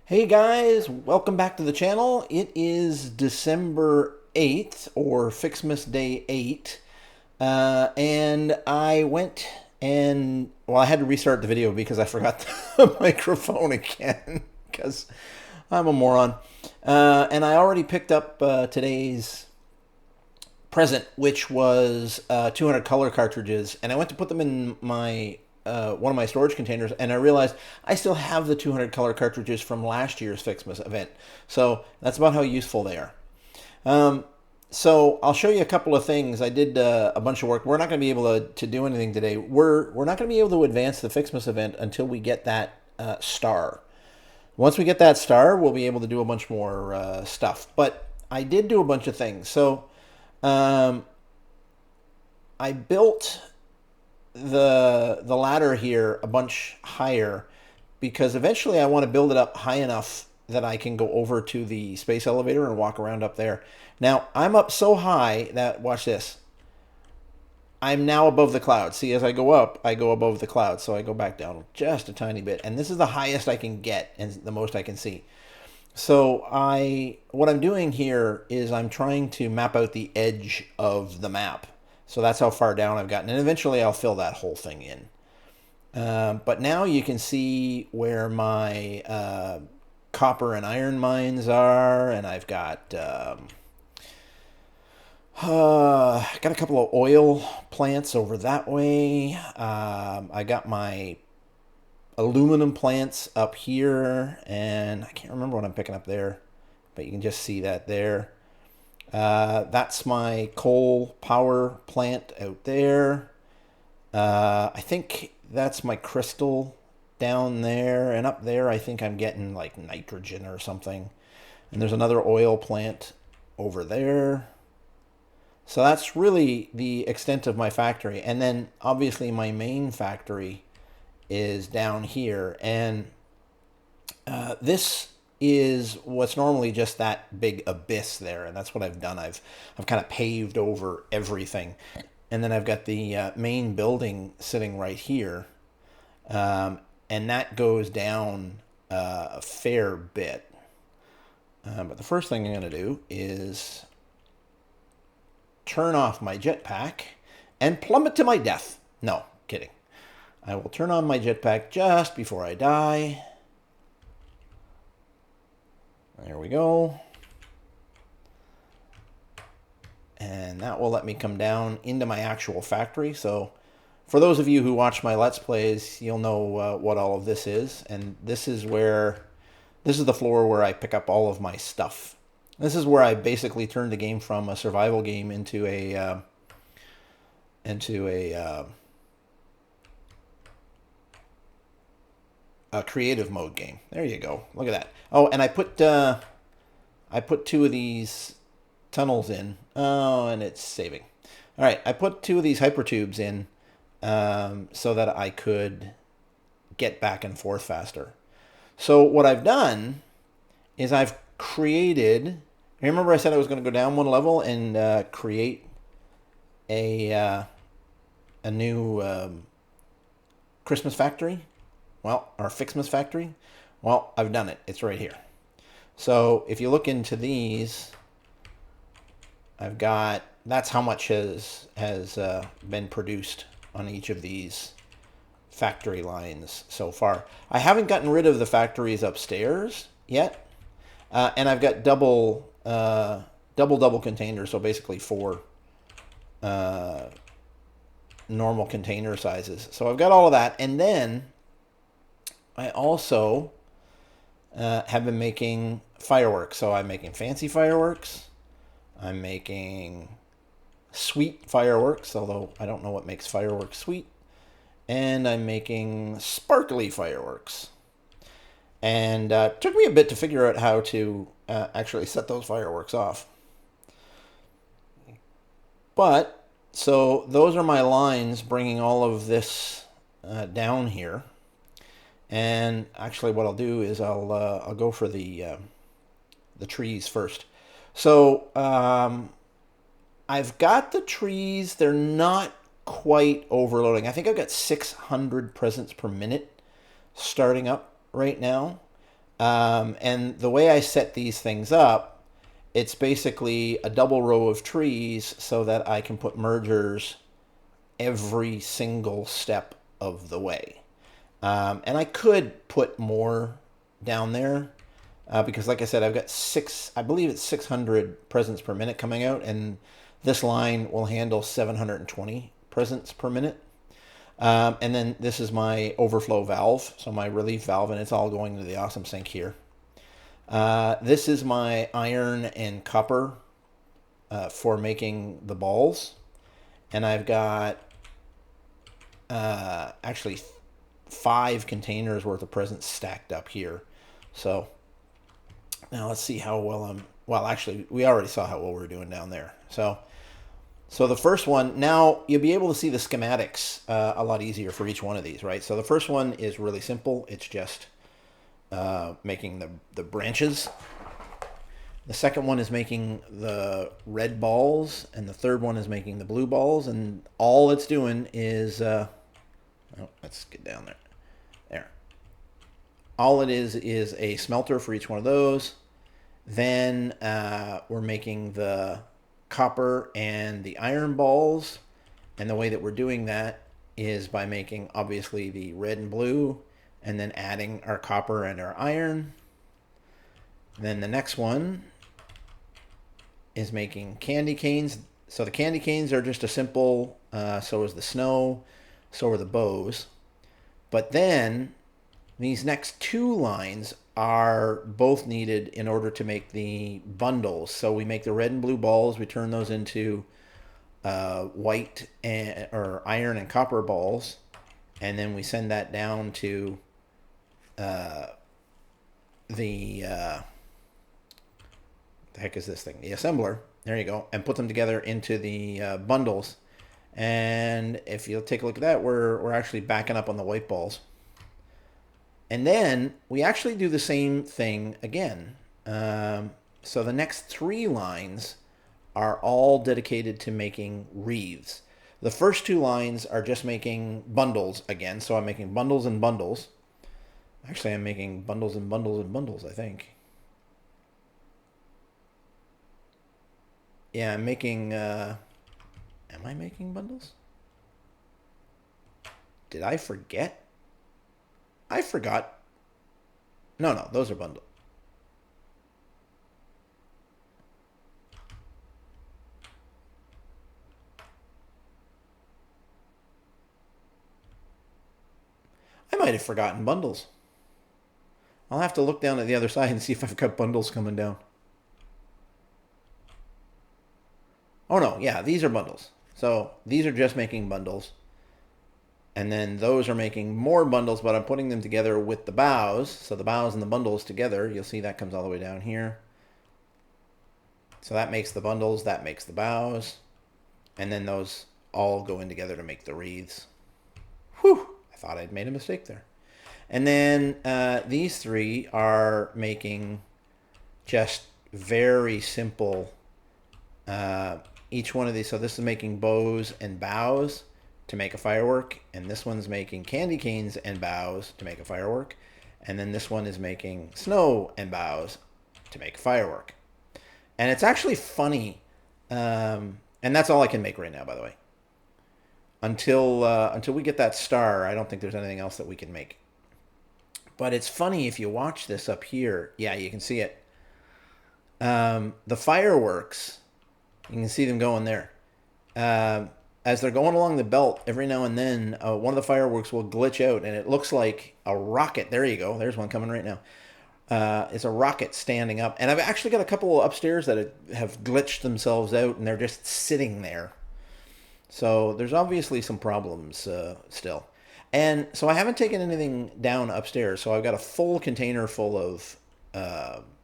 Hey guys, welcome back to the channel. It is December 8th, or Ficsmas Day 8. And I went and, well, I had to restart the video because I forgot the microphone again, because I'm a moron. And I already picked up today's present, which was 200 color cartridges, and I went to put them in my one of my storage containers, and I realized I still have the 200 color cartridges from last year's Ficsmas event. So that's about how useful they are. So I'll show you a couple of things. I did a bunch of work. We're not going to be able to do anything today. We're not going to be able to advance the Ficsmas event until we get that star. Once we get that star, we'll be able to do a bunch more stuff. But I did do a bunch of things. So um, I built the ladder here a bunch higher because eventually I want to build it up high enough that I can go over to the space elevator and walk around up there. Now, I'm up so high that, watch this, I'm now above the clouds. See, as I go up, I go above the clouds, so I go back down just a tiny bit. And this is the highest I can get and the most I can see. So what I'm doing here is I'm trying to map out the edge of the map. So that's how far down I've gotten. And eventually I'll fill that whole thing in. But now you can see where my copper and iron mines are. And I've got got a couple of oil plants over that way. I got my aluminum plants up here, and I can't remember what I'm picking up there, but you can just see that there. That's my coal power plant out there. I think that's my crystal down there, and up there I think I'm getting like nitrogen or something. And there's another oil plant over there. So that's really the extent of my factory. And then obviously my main factory is down here, and this is what's normally just that big abyss there, and that's what I've done. I've kind of paved over everything, and then I've got the main building sitting right here, and that goes down a fair bit. But the first thing I'm going to do is turn off my jetpack and plummet to my death. No, kidding. I will turn on my jetpack just before I die. There we go. And that will let me come down into my actual factory. So for those of you who watch my Let's Plays, you'll know what all of this is. And this is the floor where I pick up all of my stuff. This is where I basically turned the game from a survival game into a creative mode game. There you go. Look at that. Oh, and I put two of these tunnels in. Oh, and it's saving. All right, I put two of these hypertubes in so that I could get back and forth faster. So what I've done is I've created. Remember I said I was going to go down one level and create a new Christmas factory. Well, our Ficsmas factory. Well, I've done it. It's right here. So if you look into these, I've got, that's how much has been produced on each of these factory lines so far. I haven't gotten rid of the factories upstairs yet, and I've got double containers, so basically four normal container sizes. So I've got all of that, and then I also have been making fireworks. So I'm making fancy fireworks. I'm making sweet fireworks, although I don't know what makes fireworks sweet. And I'm making sparkly fireworks. And it took me a bit to figure out how to actually set those fireworks off. But, so those are my lines bringing all of this down here. And actually what I'll do is I'll go for the trees first. So I've got the trees. They're not quite overloading. I think I've got 600 presents per minute starting up right now. And the way I set these things up, it's basically a double row of trees so that I can put mergers every single step of the way. And I could put more down there because, like I said, I've got I believe it's 600 presents per minute coming out, and this line will handle 720 presents per minute. And then this is my overflow valve, so my relief valve, and it's all going to the awesome sink here. This is my iron and copper for making the balls. And I've got actually 5 containers worth of presents stacked up here. So now let's see how well well, actually, we already saw how well we're doing down there. So the first one, now you'll be able to see the schematics a lot easier for each one of these, right? So the first one is really simple. It's just making the branches. The second one is making the red balls, and the third one is making the blue balls, and all it's doing is, let's get down there. There. All it is a smelter for each one of those. Then we're making the copper and the iron balls, and the way that we're doing that is by making, obviously, the red and blue, and then adding our copper and our iron. Then the next one is making candy canes. So the candy canes are just a simple, so is the snow, so are the bows. But then these next 2 lines are both needed in order to make the bundles. So we make the red and blue balls, we turn those into white or iron and copper balls, and then we send that down to the heck is this thing? The assembler. There you go. And put them together into the bundles. And if you'll take a look at that, we're actually backing up on the white balls. And then we actually do the same thing again. So the next 3 lines are all dedicated to making wreaths. The first 2 lines are just making bundles again. So I'm making bundles and bundles. Actually, I'm making bundles and bundles and bundles, I think. Yeah, I'm making... am I making bundles? Did I forget? I forgot. No, those are bundles. I might have forgotten bundles. I'll have to look down at the other side and see if I've got bundles coming down. Oh no, yeah, these are bundles. So these are just making bundles. And then those are making more bundles, but I'm putting them together with the bows. So the bows and the bundles together, you'll see that comes all the way down here. So that makes the bundles, that makes the bows. And then those all go in together to make the wreaths. Whew, I thought I'd made a mistake there. And then these 3 are making just very simple, each one of these. So this is making bows and bows to make a firework, and this one's making candy canes and bows to make a firework, and then this one is making snow and bows to make a firework. And it's actually funny, and that's all I can make right now, by the way. Until we get that star, I don't think there's anything else that we can make. But it's funny if you watch this up here. Yeah, you can see it. The fireworks, you can see them going there. As they're going along the belt, every now and then, one of the fireworks will glitch out, and it looks like a rocket. There you go. There's one coming right now. It's a rocket standing up. And I've actually got a couple upstairs that have glitched themselves out, and they're just sitting there. So there's obviously some problems still. And so I haven't taken anything down upstairs. So I've got a full container full of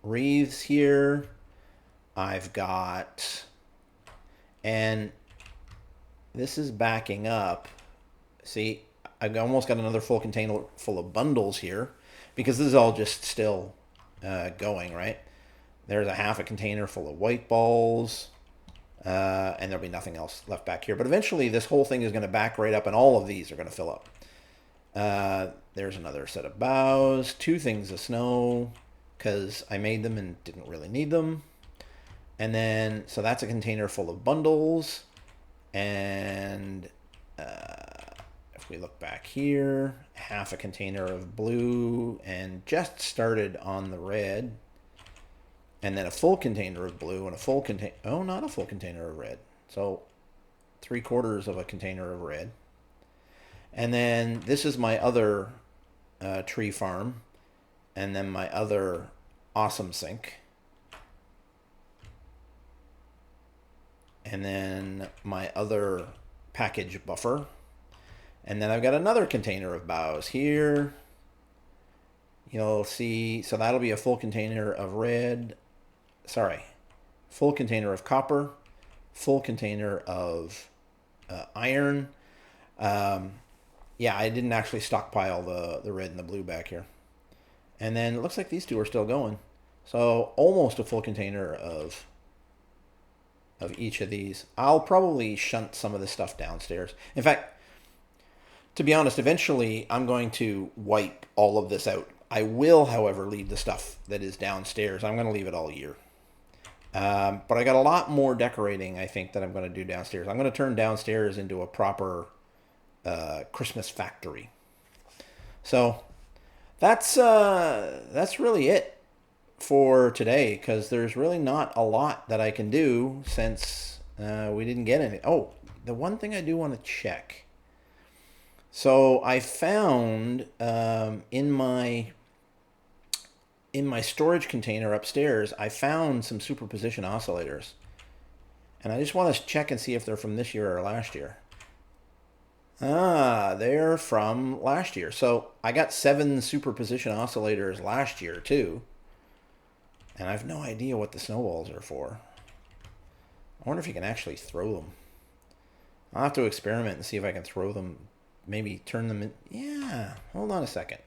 wreaths here. I've got... And this is backing up. See, I've almost got another full container full of bundles here because this is all just still going, right? There's a half a container full of white balls. And there'll be nothing else left back here. But eventually this whole thing is going to back right up and all of these are going to fill up. There's another set of bows, 2 things of snow, because I made them and didn't really need them. And then, so that's a container full of bundles. And if we look back here, half a container of blue and just started on the red. And then a full container of blue and a full container, oh, not a full container of red. So 3/4 of a container of red. And then this is my other tree farm. And then my other awesome sink. And then my other package buffer. And then I've got another container of boughs here. You'll see, so that'll be a full container of red. Sorry, full container of copper, full container of iron. Yeah, I didn't actually stockpile the red and the blue back here. And then it looks like these 2 are still going. So almost a full container of each of these. I'll probably shunt some of this stuff downstairs. In fact, to be honest, eventually I'm going to wipe all of this out. I will, however, leave the stuff that is downstairs. I'm going to leave it all year. But I got a lot more decorating, I think, that I'm going to do downstairs. I'm going to turn downstairs into a proper Christmas factory. So that's really it for today, because there's really not a lot that I can do since we didn't get any. Oh, the one thing I do want to check. So I found in my storage container upstairs, I found some superposition oscillators. And I just want to check and see if they're from this year or last year. Ah, they're from last year. So I got 7 superposition oscillators last year too. And I have no idea what the snowballs are for. I wonder if you can actually throw them. I'll have to experiment and see if I can throw them. Maybe turn them in. Yeah, hold on a second.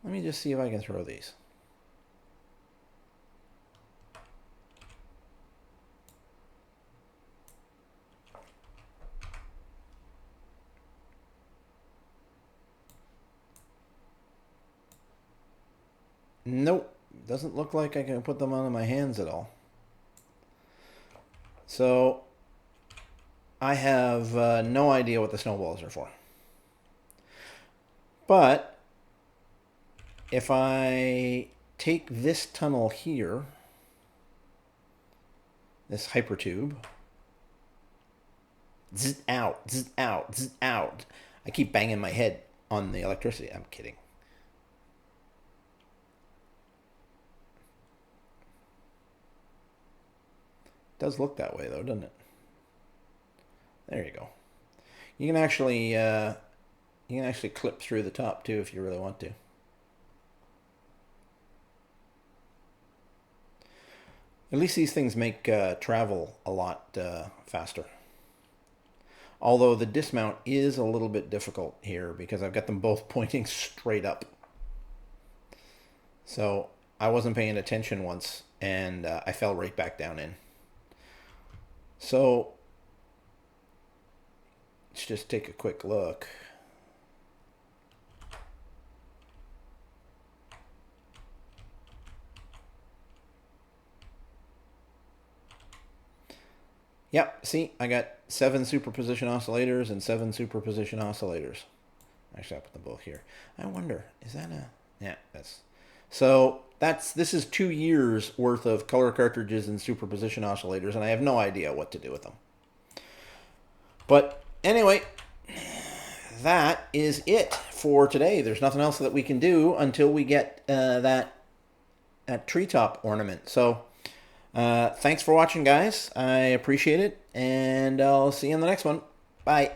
Let me just see if I can throw these. Nope. Doesn't look like I can put them on my hands at all. So I have no idea what the snowballs are for. But if I take this tunnel here, this hypertube, zzz out, zzz out, zzz out. I keep banging my head on the electricity. I'm kidding. It does look that way though, doesn't it? There you go. You can actually clip through the top too if you really want to. At least these things make travel a lot faster. Although the dismount is a little bit difficult here because I've got them both pointing straight up. So I wasn't paying attention once and I fell right back down in. So let's just take a quick look. Yep, see, I got 7 superposition oscillators and 7 superposition oscillators. Actually, I'll put them both here. I wonder, is that a... Yeah, that's... So this is 2 years worth of color cartridges and superposition oscillators, and I have no idea what to do with them. But anyway, that is it for today. There's nothing else that we can do until we get that treetop ornament. So thanks for watching, guys. I appreciate it, and I'll see you in the next one. Bye.